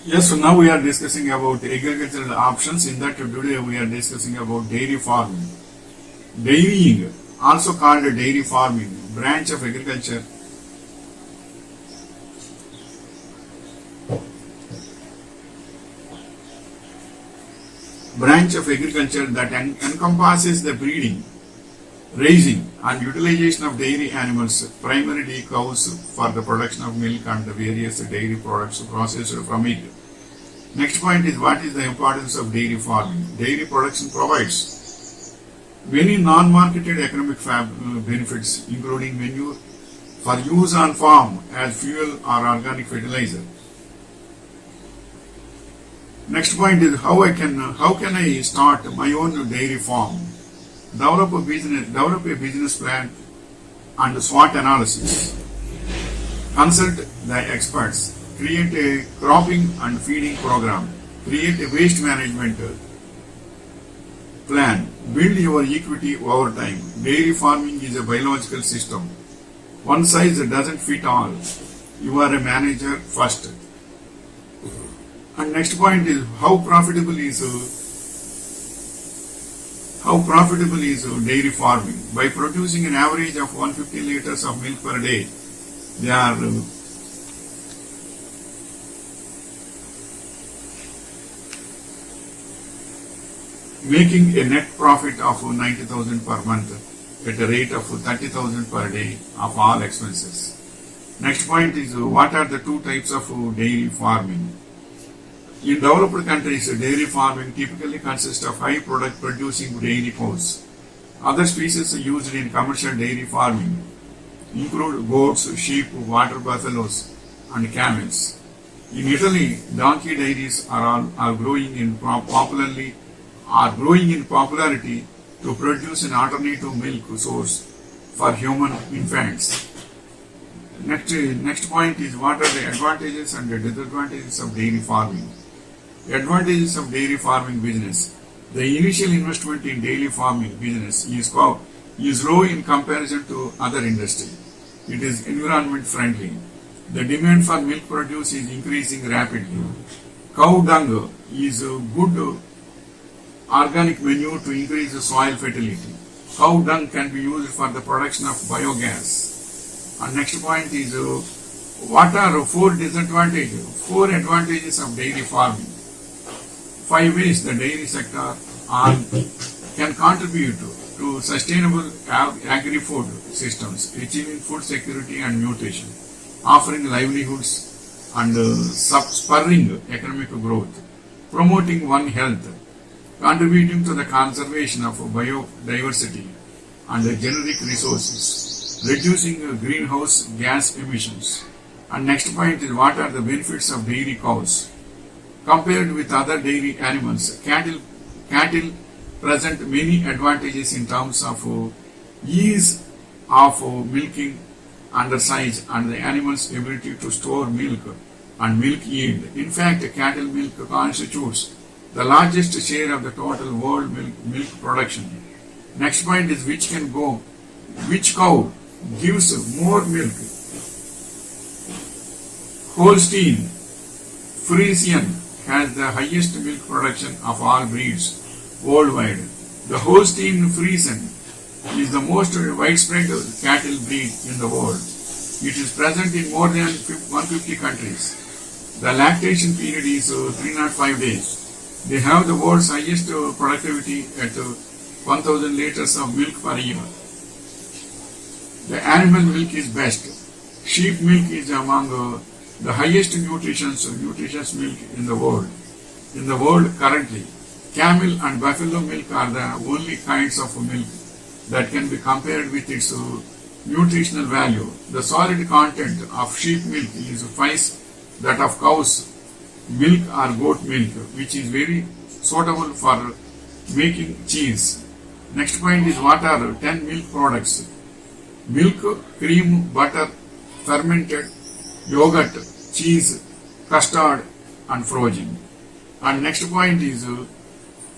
Yes, so now we are discussing about agricultural options. In that today we are discussing about dairy farming. Dairying, also called dairy farming, branch of agriculture that encompasses the breeding, raising and utilization of dairy animals, primarily cows, for the production of milk and the various dairy products processed from it. Next point is, what is the importance of dairy farming? Dairy production provides many non-marketed economic benefits, including manure for use on farm as fuel or organic fertilizer. Next point is, how can I start my own dairy farm? Develop a business plan and SWOT analysis. Consult the experts. Create a cropping and feeding program. Create a waste management plan. Build your equity over time. Dairy farming is a biological system. One size doesn't fit all. You are a manager first. And next point is, how profitable is dairy farming? By producing an average of 150 liters of milk per day, they are making a net profit of 90,000 per month at a rate of 30,000 per day of all expenses. Next point is, what are the two types of dairy farming? In developed countries, dairy farming typically consists of high product producing dairy cows. Other species used in commercial dairy farming include goats, sheep, water buffaloes, and camels. In Italy, donkey dairies are growing in popularity to produce an alternative milk source for human infants. Next point is, what are the advantages and the disadvantages of dairy farming? Advantages of dairy farming business. The initial investment in dairy farming business is low in comparison to other industry. It is environment friendly. The demand for milk produce is increasing rapidly. Cow dung is a good organic manure to increase the soil fertility. Cow dung can be used for the production of biogas. And next point is, what are four advantages of dairy farming? 5 ways the dairy sector can contribute to sustainable agri-food systems, achieving food security and nutrition, offering livelihoods and spurring economic growth, promoting one health, contributing to the conservation of biodiversity and generic resources, reducing greenhouse gas emissions. And next point is, what are the benefits of dairy cows? Compared with other dairy animals, cattle present many advantages in terms of ease of milking under size and the animal's ability to store milk and milk yield. In fact, cattle milk constitutes the largest share of the total world milk production. Next point is, which cow gives more milk? Holstein Friesian has the highest milk production of all breeds worldwide. The Holstein Friesian is the most widespread cattle breed in the world. It is present in more than 150 countries. The lactation period is 305 days. They have the world's highest productivity at 1,000 liters of milk per year. The animal milk is best. Sheep milk is among the highest nutritious milk in the world. Currently, camel and buffalo milk are the only kinds of milk that can be compared with its nutritional value. The solid content of sheep milk is twice that of cow's milk or goat milk, which is very suitable for making cheese. Next point is, what are 10 milk products? Milk, cream, butter, fermented yogurt, cheese, custard, and frozen. And next point is,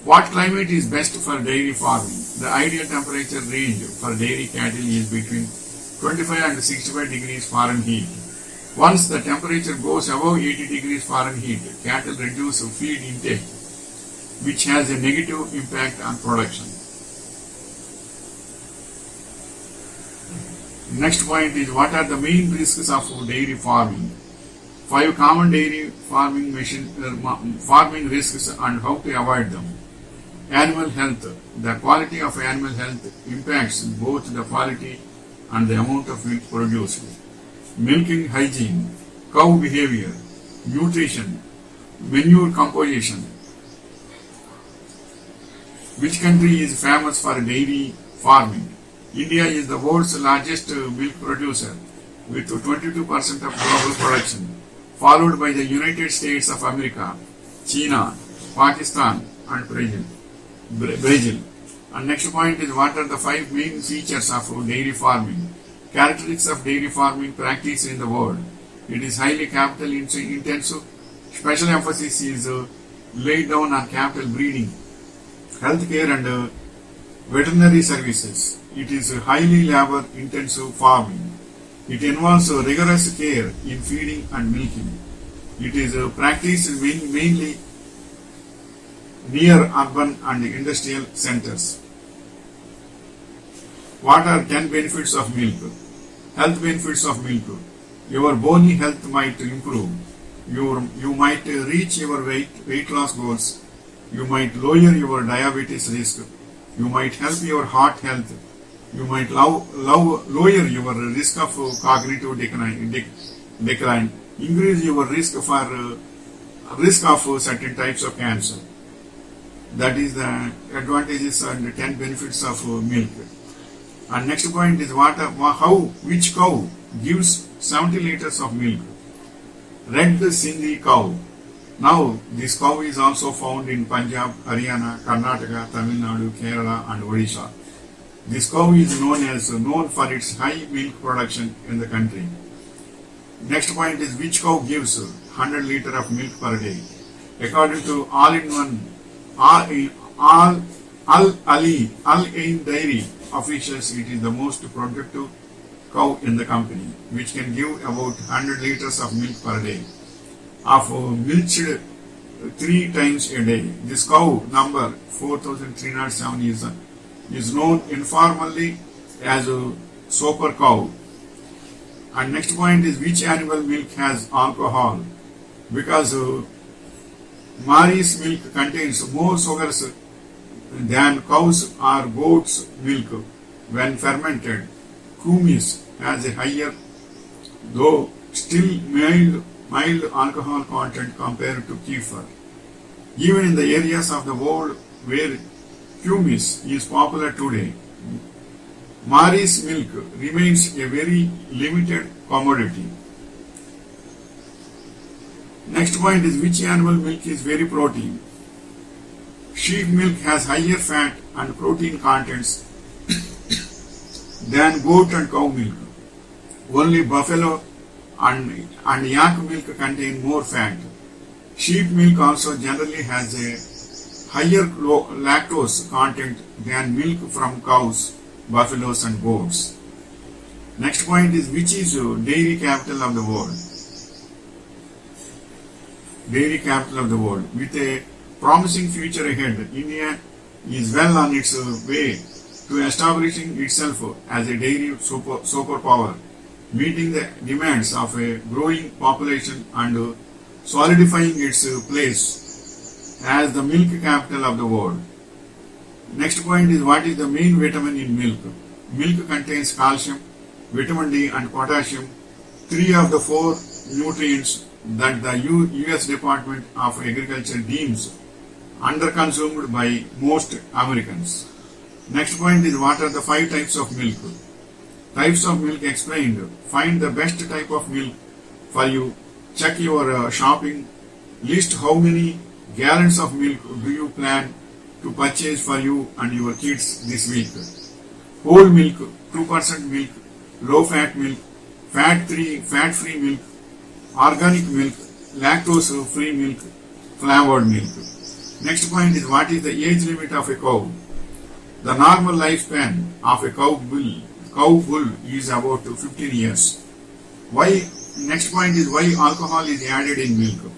what climate is best for dairy farming? The ideal temperature range for dairy cattle is between 25 and 65 degrees Fahrenheit. Once the temperature goes above 80 degrees Fahrenheit, cattle reduce feed intake, which has a negative impact on production. Next point is, what are the main risks of dairy farming? 5 common dairy farming risks and how to avoid them. Animal health. The quality of animal health impacts both the quality and the amount of milk produced. Milking hygiene, cow behavior, nutrition, manure composition. Which country is famous for dairy farming? India is the world's largest milk producer with 22% of global production, followed by the United States of America, China, Pakistan and Brazil. And next point is, what are the 5 main features of dairy farming? Characteristics of dairy farming practice in the world. It is highly capital intensive. Special emphasis is laid down on capital breeding, healthcare and veterinary services. It is highly labor intensive farming. It involves rigorous care in feeding and milking. It is practiced mainly near urban and industrial centers. What are 10 benefits of milk? Health benefits of milk. Your bony health might improve. You might reach your weight loss goals. You might lower your diabetes risk. You might help your heart health. You might lower your risk of cognitive decline. Increase your risk of certain types of cancer. That is the advantages and 10 benefits of milk. And next point is, which cow gives 70 liters of milk? Red Sindhi cow. Now this cow is also found in Punjab, Haryana, Karnataka, Tamil Nadu, Kerala and Odisha. This cow is known for its high milk production in the country. Next point is, which cow gives 100 liters of milk per day? According to Al-Ain Dairy officials, it is the most productive cow in the company, which can give about 100 liters of milk per day, of milked 3 times a day. This cow number 4307 is known informally as a super cow. And next point is, which animal milk has alcohol? Because Mari's milk contains more sugars than cows or goats' milk. When fermented, kumis has a higher, though still mild alcohol content compared to kefir. Even in the areas of the world where kumis is popular today, Mari's milk remains a very limited commodity. Next point is, which animal milk is very protein? Sheep milk has higher fat and protein contents than goat and cow milk. Only buffalo and yak milk contain more fat. Sheep milk also generally has a higher lactose content than milk from cows, buffaloes and goats. Next point is, which is dairy capital of the world? Dairy capital of the world. With a promising future ahead, India is well on its way to establishing itself as a dairy superpower, meeting the demands of a growing population and solidifying its place as the milk capital of the world. Next point is, what is the main vitamin in milk? Milk contains calcium, vitamin D and potassium, 3 of the 4 nutrients that the US Department of Agriculture deems underconsumed by most Americans. Next point is, what are the 5 types of milk? Types of milk explained. Find the best type of milk for you. Check your shopping list. How many gallons of milk do you plan to purchase for you and your kids this week? Whole milk, 2% milk, low fat milk, fat-free milk, organic milk, lactose-free milk, flavored milk. Next point is, what is the age limit of a cow? The normal lifespan of a cow bull is about 15 years. Why? Next point is why alcohol is added in milk.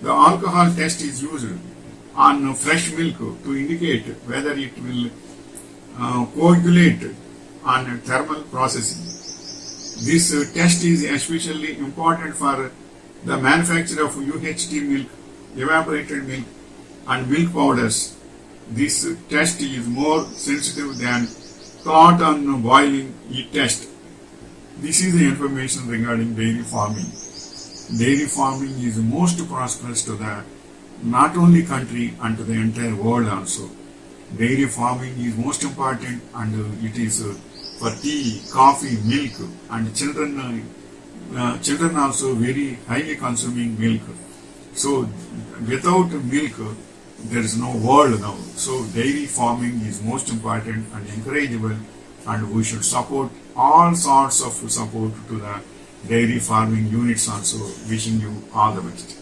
The alcohol test is used on fresh milk to indicate whether it will coagulate on thermal processing. This test is especially important for the manufacture of UHT milk, evaporated milk, and milk powders. This test is more sensitive than clot on boiling heat test. This is the information regarding dairy farming. Dairy farming is most prosperous to the not only country and to the entire world also. Dairy farming is most important, and it is for tea, coffee, milk, and children also very highly consuming milk. So without milk there is no world now. So dairy farming is most important and encourageable, and we should support all sorts of support to the dairy farming units also. Wishing you all the best.